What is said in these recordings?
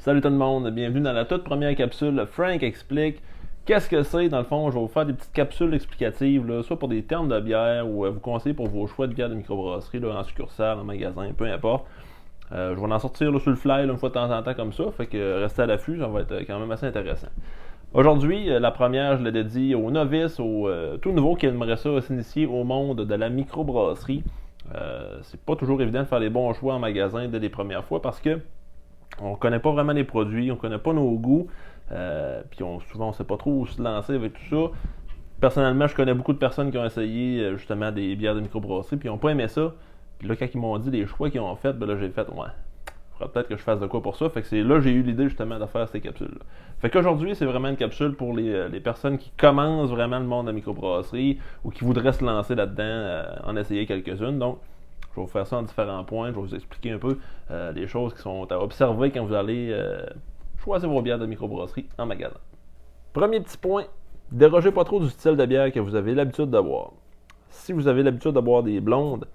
Salut tout le monde, bienvenue dans la toute première capsule Frank explique. Qu'est-ce que c'est? Dans le fond, je vais vous faire des petites capsules explicatives, là, soit pour des termes de bière ou vous conseiller pour vos choix de bière de microbrasserie, là, en succursale, en magasin, peu importe. Je vais en sortir là, sur le fly là, une fois de temps en temps comme ça, fait que restez à l'affût, ça va être quand même assez intéressant. Aujourd'hui, la première, je l'ai dédiée aux novices, aux tout nouveaux qui aimeraient ça s'initier au monde de la microbrasserie. C'est pas toujours évident de faire les bons choix en magasin dès les premières fois parce que on connaît pas vraiment les produits, on connaît pas nos goûts, puis souvent on sait pas trop où se lancer avec tout ça. Personnellement, je connais beaucoup de personnes qui ont essayé justement des bières de microbrasserie, puis ils n'ont pas aimé ça. Puis là, quand ils m'ont dit les choix qu'ils ont fait, ben là j'ai fait, ouais, il faudra peut-être que je fasse de quoi pour ça. Fait que c'est là que j'ai eu l'idée justement de faire ces capsules-là. Fait qu'aujourd'hui, c'est vraiment une capsule pour les personnes qui commencent vraiment le monde de la microbrasserie ou qui voudraient se lancer là-dedans, en essayer quelques-unes. Donc, je vais vous faire ça en différents points. Je vais vous expliquer un peu les choses qui sont à observer quand vous allez choisir vos bières de microbrasserie en magasin. Premier petit point, dérogez pas trop du style de bière que vous avez l'habitude de boire. Si vous avez l'habitude de boire des blondes,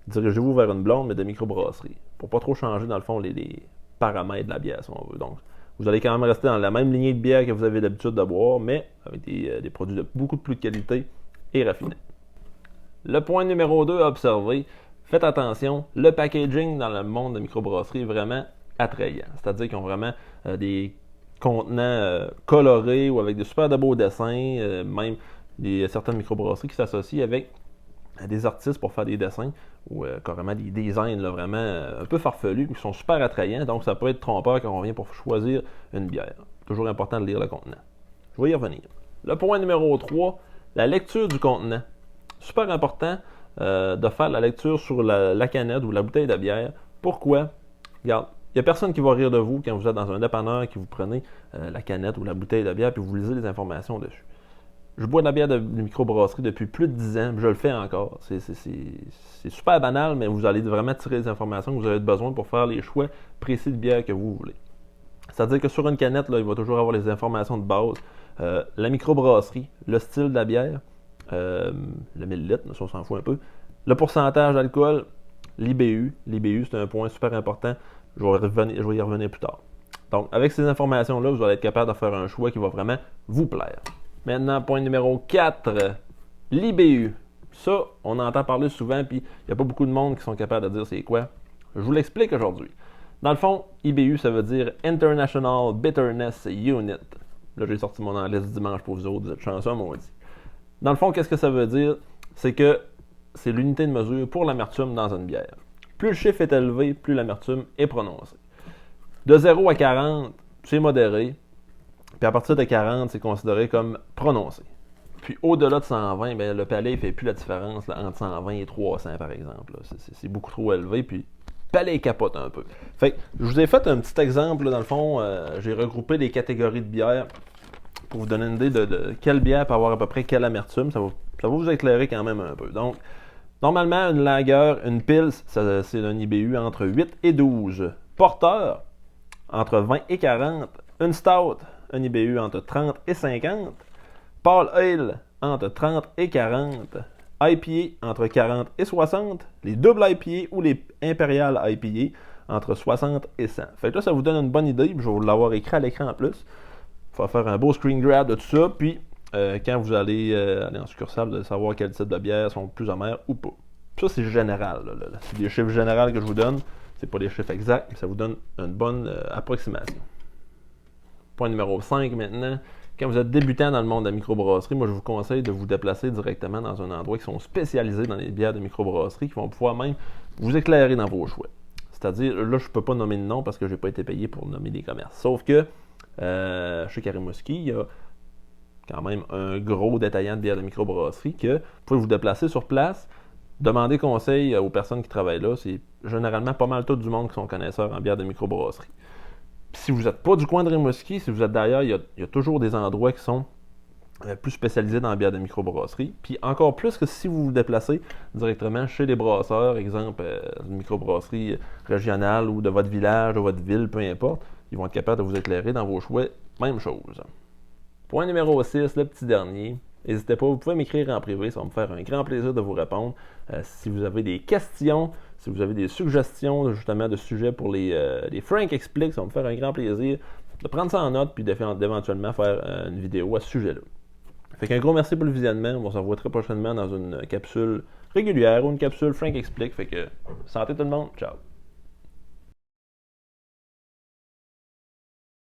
dirigez-vous vers une blonde, mais de microbrasserie. Pour pas trop changer, dans le fond, les paramètres de la bière, si on veut. Donc, vous allez quand même rester dans la même lignée de bière que vous avez l'habitude de boire, mais avec des produits de beaucoup plus de qualité et raffinés. Le point numéro 2 à observer, faites attention, le packaging dans le monde de microbrasserie est vraiment attrayant. C'est-à-dire qu'ils ont vraiment des contenants colorés ou avec des super de beaux dessins, même certaines microbrasseries qui s'associent avec des artistes pour faire des dessins ou carrément des designs là, vraiment un peu farfelus qui sont super attrayants, donc ça peut être trompeur quand on vient pour choisir une bière. Toujours important de lire le contenant. Je vais y revenir. Le point numéro 3, la lecture du contenant. Super important de faire la lecture sur la canette ou la bouteille de bière. Pourquoi? Regarde, il n'y a personne qui va rire de vous quand vous êtes dans un dépanneur, que vous prenez la canette ou la bouteille de bière puis vous lisez les informations dessus. Je bois de la bière de microbrasserie depuis plus de 10 ans, je le fais encore. C'est super banal, mais vous allez vraiment tirer les informations que vous avez besoin pour faire les choix précis de bière que vous voulez. C'est-à-dire que sur une canette, là, il va toujours avoir les informations de base. La microbrasserie, le style de la bière, le millilitre, ça on s'en fout un peu. Le pourcentage d'alcool, l'IBU. L'IBU, c'est un point super important. Je vais y revenir plus tard. Donc, avec ces informations-là, vous allez être capable de faire un choix qui va vraiment vous plaire. Maintenant, point numéro 4, l'IBU. Ça, on entend parler souvent, puis il n'y a pas beaucoup de monde qui sont capables de dire c'est quoi. Je vous l'explique aujourd'hui. Dans le fond, IBU, ça veut dire International Bitterness Unit. Là, j'ai sorti mon anglais ce dimanche pour vous autres, vous êtes chanceux, maudit. Dans le fond, qu'est-ce que ça veut dire? C'est que c'est l'unité de mesure pour l'amertume dans une bière. Plus le chiffre est élevé, plus l'amertume est prononcée. De 0 à 40, c'est modéré. Puis à partir de 40, c'est considéré comme prononcé. Puis au-delà de 120, bien, le palais ne fait plus la différence là, entre 120 et 300, par exemple. C'est beaucoup trop élevé, puis le palais capote un peu. Fait que je vous ai fait un petit exemple, là, dans le fond, j'ai regroupé des catégories de bières pour vous donner une idée de quelle bière peut avoir à peu près quelle amertume. Ça va vous éclairer quand même un peu. Donc, normalement, une lager, une pils, c'est un IBU entre 8 et 12. Porteur, entre 20 et 40. Une stout, un IBU entre 30 et 50. Pale Ale, entre 30 et 40. IPA, entre 40 et 60. Les doubles IPA ou les impériales IPA, entre 60 et 100. Fait que là, ça vous donne une bonne idée. Puis je vais vous l'avoir écrit à l'écran en plus. Il faut faire un beau screen grab de tout ça. Puis, quand vous allez aller en succursale, vous allez savoir quel type de bières sont plus amères ou pas. Puis ça, c'est général. Là. C'est des chiffres généraux que je vous donne. C'est pas des chiffres exacts, mais ça vous donne une bonne approximation. Point numéro 5 maintenant. Quand vous êtes débutant dans le monde de la microbrasserie, moi je vous conseille de vous déplacer directement dans un endroit qui sont spécialisés dans les bières de microbrasserie, qui vont pouvoir même vous éclairer dans vos choix. C'est-à-dire, là je ne peux pas nommer de nom parce que je n'ai pas été payé pour nommer des commerces. Sauf que chez Karimouski, il y a quand même un gros détaillant de bières de microbrasserie que vous pouvez vous déplacer sur place, demander conseil aux personnes qui travaillent là. C'est généralement pas mal tout du monde qui sont connaisseurs en bières de microbrasserie. Si vous n'êtes pas du coin de Rimouski, si vous êtes d'ailleurs, il y a toujours des endroits qui sont plus spécialisés dans la bière de microbrasserie. Puis encore plus que si vous vous déplacez directement chez les brasseurs, exemple une microbrasserie régionale ou de votre village, de votre ville, peu importe, ils vont être capables de vous éclairer dans vos choix. Même chose. Point numéro 6, le petit dernier. N'hésitez pas, vous pouvez m'écrire en privé, ça va me faire un grand plaisir de vous répondre. Si vous avez des questions, si vous avez des suggestions justement de sujets pour les Frank Explique, ça va me faire un grand plaisir de prendre ça en note puis d'éventuellement faire une vidéo à ce sujet-là. Fait qu'un gros merci pour le visionnement. On se revoit très prochainement dans une capsule régulière ou une capsule Frank Explique. Fait que santé tout le monde, ciao!